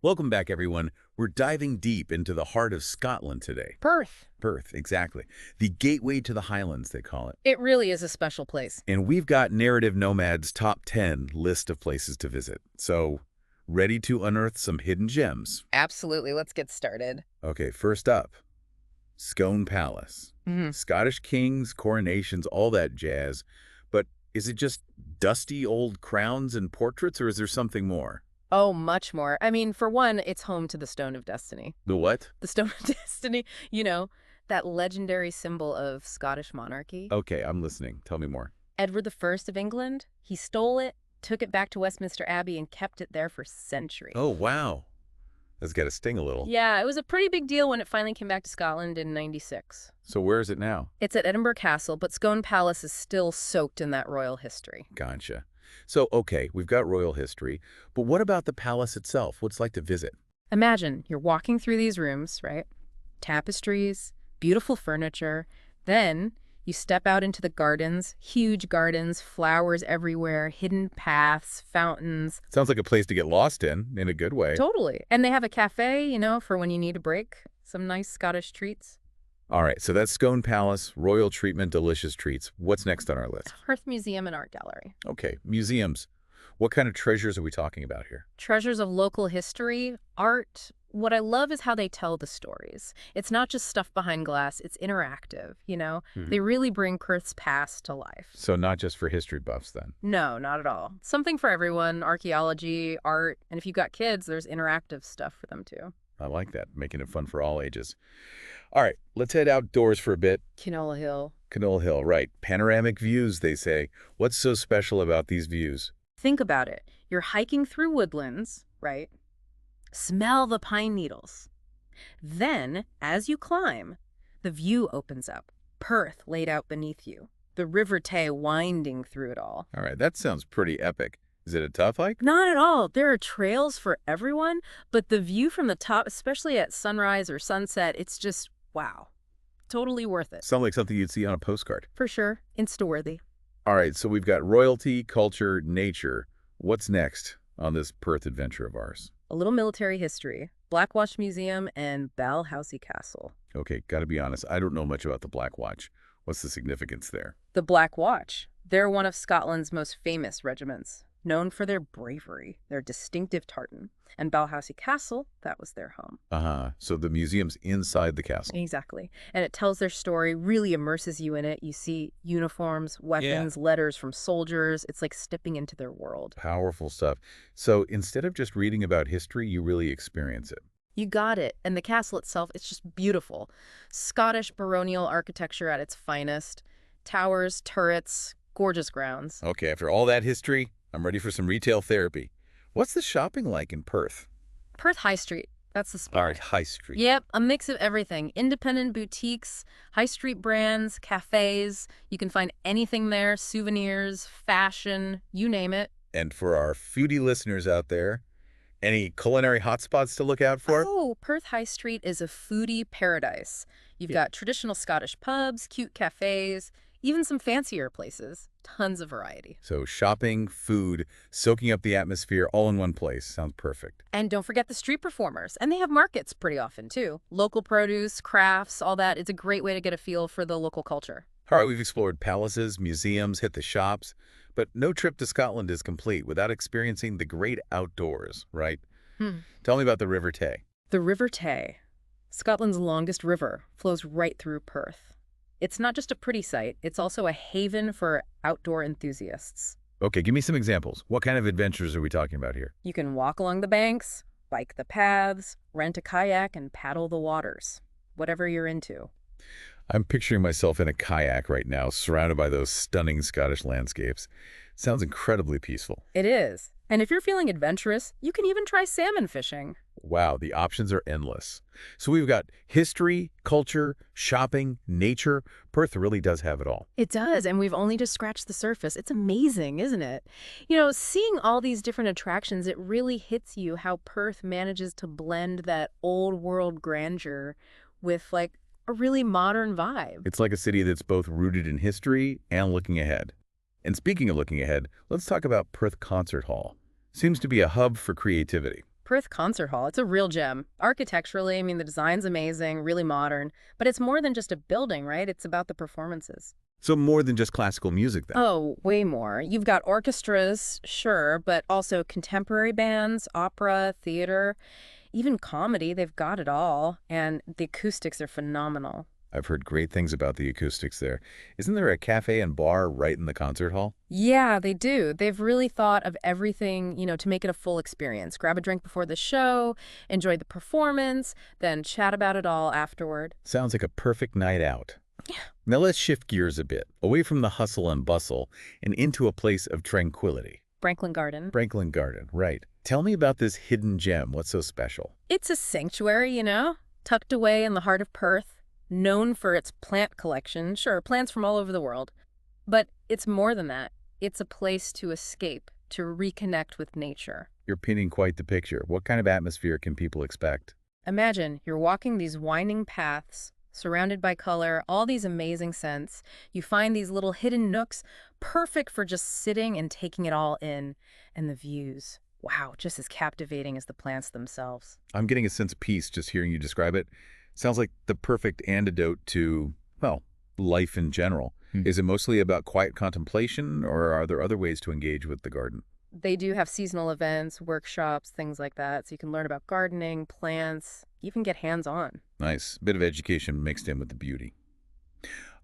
Welcome back, everyone. We're diving deep into the heart of Scotland today. Perth. Perth, exactly. The gateway to the Highlands, they call it. It really is a special place. And we've got Narrative Nomad's top 10 list of places to visit. So, ready to unearth some hidden gems? Absolutely. Let's get started. Okay, first up, Scone Palace. Mhm. Scottish kings, coronations, all that jazz. But is it just dusty old crowns and portraits, or is there something more? Oh, much more. I mean, for one, it's home to the Stone of Destiny. The what? The Stone of Destiny, that legendary symbol of Scottish monarchy. Okay, I'm listening. Tell me more. Edward I of England, he stole it, took it back to Westminster Abbey, and kept it there for centuries. Oh, wow. That's got to sting a little. Yeah, it was a pretty big deal when it finally came back to Scotland in '96. So where is it now? It's at Edinburgh Castle, but Scone Palace is still soaked in that royal history. Gotcha. So, okay, we've got royal history, but what about the palace itself? What's it like to visit? Imagine you're walking through these rooms, right? Tapestries, beautiful furniture. Then you step out into the gardens, huge gardens, flowers everywhere, hidden paths, fountains. Sounds like a place to get lost in a good way. Totally. And they have a cafe, for when you need a break. Some nice Scottish treats. All right, so that's Scone Palace, royal treatment, delicious treats. What's next on our list? Perth Museum and Art Gallery. Okay, museums. What kind of treasures are we talking about here? Treasures of local history, art. What I love is how they tell the stories. It's not just stuff behind glass, it's interactive. They really bring Perth's past to life. So not just for history buffs, then? No, not at all. Something for everyone, archaeology, art, and if you've got kids, there's interactive stuff for them too. I like that, making it fun for all ages. All right, let's head outdoors for a bit. Canola Hill. Canola Hill, right. Panoramic views, they say. What's so special about these views? Think about it. You're hiking through woodlands, right? Smell the pine needles. Then, as you climb, the view opens up. Perth laid out beneath you. The River Tay winding through it all. All right, that sounds pretty epic. Is it a tough hike? Not at all. There are trails for everyone, but the view from the top, especially at sunrise or sunset, it's just wow. Totally worth it. Sounds like something you'd see on a postcard. For sure. Insta-worthy. All right, so we've got royalty, culture, nature. What's next on this Perth adventure of ours? A little military history. Blackwatch Museum and Balhousie Castle. Okay, got to be honest, I don't know much about the Black Watch. What's the significance there? The Black Watch. They're one of Scotland's most famous regiments, known for their bravery, their distinctive tartan. And Balhousie Castle, that was their home. Uh-huh, so the museum's inside the castle. Exactly. And it tells their story, really immerses you in it. You see uniforms, weapons, letters from soldiers. It's like stepping into their world. Powerful stuff. So instead of just reading about history, you really experience it. You got it. And the castle itself, it's just beautiful. Scottish baronial architecture at its finest. Towers, turrets, gorgeous grounds. Okay, after all that history, I'm ready for some retail therapy. What's the shopping like in Perth? Perth High Street. That's the spot. All right, High Street. Yep, a mix of everything. Independent boutiques, high street brands, cafes. You can find anything there, souvenirs, fashion, you name it. And for our foodie listeners out there, any culinary hotspots to look out for? Oh, Perth High Street is a foodie paradise. You've got traditional Scottish pubs, cute cafes, even some fancier places. Tons of variety. So shopping, food, soaking up the atmosphere all in one place. Sounds perfect. And don't forget the street performers. And they have markets pretty often, too. Local produce, crafts, all that. It's a great way to get a feel for the local culture. All right, we've explored palaces, museums, hit the shops, but no trip to Scotland is complete without experiencing the great outdoors, right? Tell me about the River Tay. The River Tay, Scotland's longest river, flows right through Perth. It's not just a pretty sight, it's also a haven for outdoor enthusiasts. Okay, give me some examples. What kind of adventures are we talking about here? You can walk along the banks, bike the paths, rent a kayak, and paddle the waters. Whatever you're into. I'm picturing myself in a kayak right now, surrounded by those stunning Scottish landscapes. Sounds incredibly peaceful. It is. And if you're feeling adventurous, you can even try salmon fishing. Wow, the options are endless. So we've got history, culture, shopping, nature. Perth really does have it all. It does, and we've only just scratched the surface. It's amazing, isn't it? Seeing all these different attractions, it really hits you how Perth manages to blend that old world grandeur with, like, a really modern vibe. It's like a city that's both rooted in history and looking ahead. And speaking of looking ahead, let's talk about Perth Concert Hall. Seems to be a hub for creativity. Perth Concert Hall, it's a real gem. Architecturally, I mean, the design's amazing, really modern, but it's more than just a building, right? It's about the performances. So more than just classical music then. Oh, way more. You've got orchestras, sure, but also contemporary bands, opera, theater, even comedy. They've got it all. And the acoustics are phenomenal. I've heard great things about the acoustics there. Isn't there a cafe and bar right in the concert hall? Yeah, they do. They've really thought of everything, to make it a full experience. Grab a drink before the show, enjoy the performance, then chat about it all afterward. Sounds like a perfect night out. Now let's shift gears a bit, away from the hustle and bustle and into a place of tranquility. Franklin Garden. Franklin Garden, right. Tell me about this hidden gem. What's so special? It's a sanctuary, tucked away in the heart of Perth, known for its plant collection. Sure, plants from all over the world. But it's more than that. It's a place to escape, to reconnect with nature. You're painting quite the picture. What kind of atmosphere can people expect? Imagine you're walking these winding paths, surrounded by color, all these amazing scents. You find these little hidden nooks, perfect for just sitting and taking it all in. And the views, wow, just as captivating as the plants themselves. I'm getting a sense of peace just hearing you describe it. Sounds like the perfect antidote to, well, life in general. Is it mostly about quiet contemplation, or are there other ways to engage with the garden? They do have seasonal events, workshops, things like that, so you can learn about gardening, plants, even get hands-on. Nice. Bit of education mixed in with the beauty.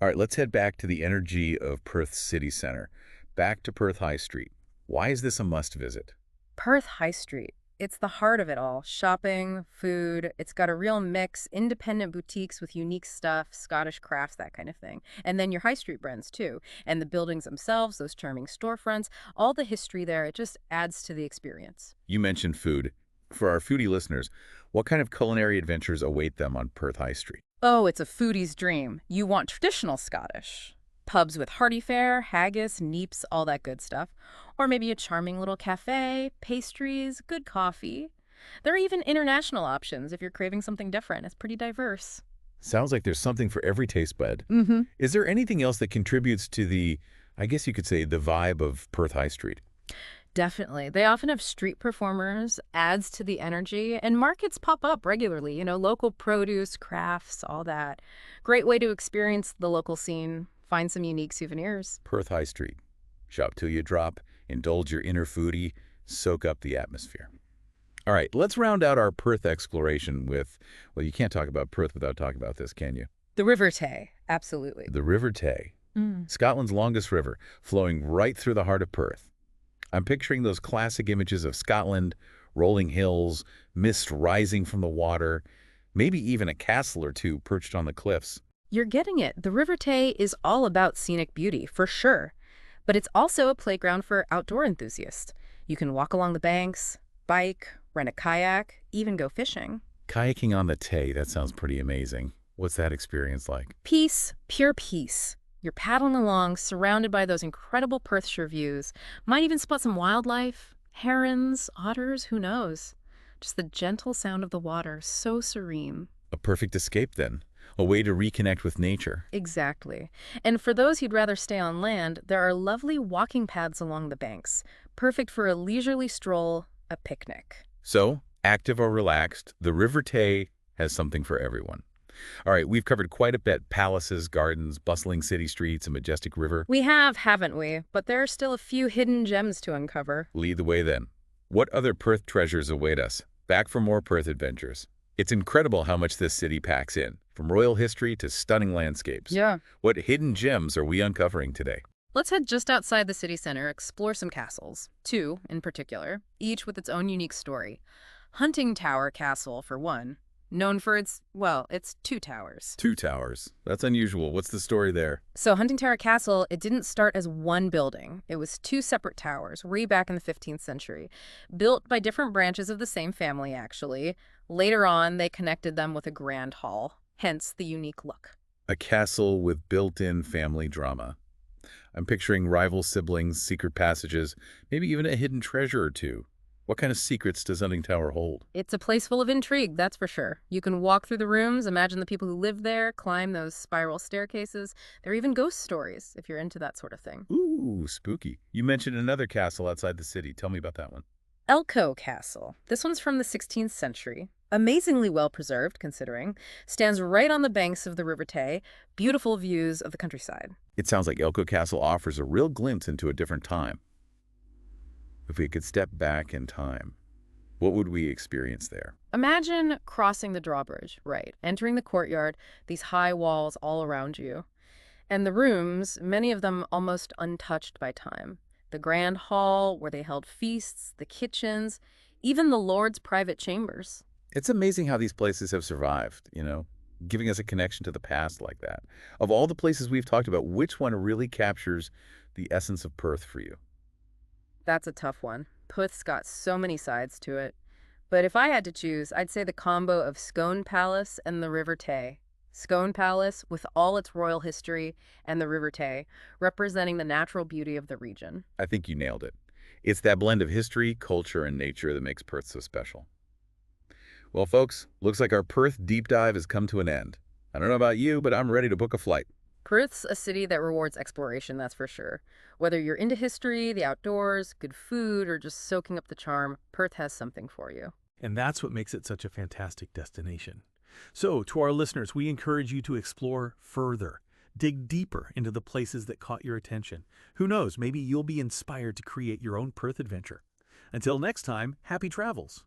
All right, let's head back to the energy of Perth City Center. Back to Perth High Street. Why is this a must visit? Perth High Street. It's the heart of it all. Shopping, food. It's got a real mix, independent boutiques with unique stuff, Scottish crafts, that kind of thing. And then your high street brands, too. And the buildings themselves, those charming storefronts, all the history there, it just adds to the experience. You mentioned food. For our foodie listeners, what kind of culinary adventures await them on Perth High Street? Oh, it's a foodie's dream. You want traditional Scottish. Pubs with hearty fare, haggis, neeps, all that good stuff. Or maybe a charming little cafe, pastries, good coffee. There are even international options if you're craving something different. It's pretty diverse. Sounds like there's something for every taste bud. Mm-hmm. Is there anything else that contributes to the, I guess you could say, the vibe of Perth High Street? Definitely. They often have street performers, adds to the energy, and markets pop up regularly. Local produce, crafts, all that. Great way to experience the local scene, find some unique souvenirs. Perth High Street. Shop till you drop, indulge your inner foodie, soak up the atmosphere. All right, let's round out our Perth exploration with, well, you can't talk about Perth without talking about this, can you? The River Tay, absolutely. The River Tay, Scotland's longest river, flowing right through the heart of Perth. I'm picturing those classic images of Scotland, rolling hills, mist rising from the water, maybe even a castle or two perched on the cliffs. You're getting it. The River Tay is all about scenic beauty, for sure. But it's also a playground for outdoor enthusiasts. You can walk along the banks, bike, rent a kayak, even go fishing. Kayaking on the Tay, that sounds pretty amazing. What's that experience like? Peace, pure peace. You're paddling along, surrounded by those incredible Perthshire views. Might even spot some wildlife, herons, otters, who knows? Just the gentle sound of the water, so serene. A perfect escape, then. A way to reconnect with nature. Exactly. And for those who'd rather stay on land, there are lovely walking paths along the banks, perfect for a leisurely stroll, a picnic. So, active or relaxed, the River Tay has something for everyone. All right, we've covered quite a bit. Palaces, gardens, bustling city streets, a majestic river. We have, haven't we? But there are still a few hidden gems to uncover. Lead the way then. What other Perth treasures await us? Back for more Perth adventures. It's incredible how much this city packs in, from royal history to stunning landscapes. Yeah. What hidden gems are we uncovering today? Let's head just outside the city center, explore some castles. 2, in particular, each with its own unique story. Hunting Tower Castle, for one. Known for its 2 towers. 2 towers. That's unusual. What's the story there? So Hunting Tower Castle, it didn't start as one building. It was 2 separate towers, way back in the 15th century. Built by different branches of the same family, actually. Later on, they connected them with a grand hall, hence the unique look. A castle with built-in family drama. I'm picturing rival siblings, secret passages, maybe even a hidden treasure or two. What kind of secrets does Hunting Tower hold? It's a place full of intrigue, that's for sure. You can walk through the rooms, imagine the people who live there, climb those spiral staircases. There are even ghost stories, if you're into that sort of thing. Ooh, spooky. You mentioned another castle outside the city. Tell me about that one. Elcho Castle. This one's from the 16th century. Amazingly well preserved, considering. Stands right on the banks of the River Tay. Beautiful views of the countryside. It sounds like Elko Castle offers a real glimpse into a different time. If we could step back in time, what would we experience there? Imagine crossing the drawbridge, right? Entering the courtyard, these high walls all around you. And the rooms, many of them almost untouched by time. The grand hall where they held feasts, the kitchens, even the Lord's private chambers. It's amazing how these places have survived, giving us a connection to the past like that. Of all the places we've talked about, which one really captures the essence of Perth for you? That's a tough one. Puth's got so many sides to it. But if I had to choose, I'd say the combo of Scone Palace and the River Tay. Scone Palace, with all its royal history, and the River Tay, representing the natural beauty of the region. I think you nailed it. It's that blend of history, culture, and nature that makes Perth so special. Well, folks, looks like our Perth deep dive has come to an end. I don't know about you, but I'm ready to book a flight. Perth's a city that rewards exploration, that's for sure. Whether you're into history, the outdoors, good food, or just soaking up the charm, Perth has something for you. And that's what makes it such a fantastic destination. So, to our listeners, we encourage you to explore further. Dig deeper into the places that caught your attention. Who knows, maybe you'll be inspired to create your own Perth adventure. Until next time, happy travels.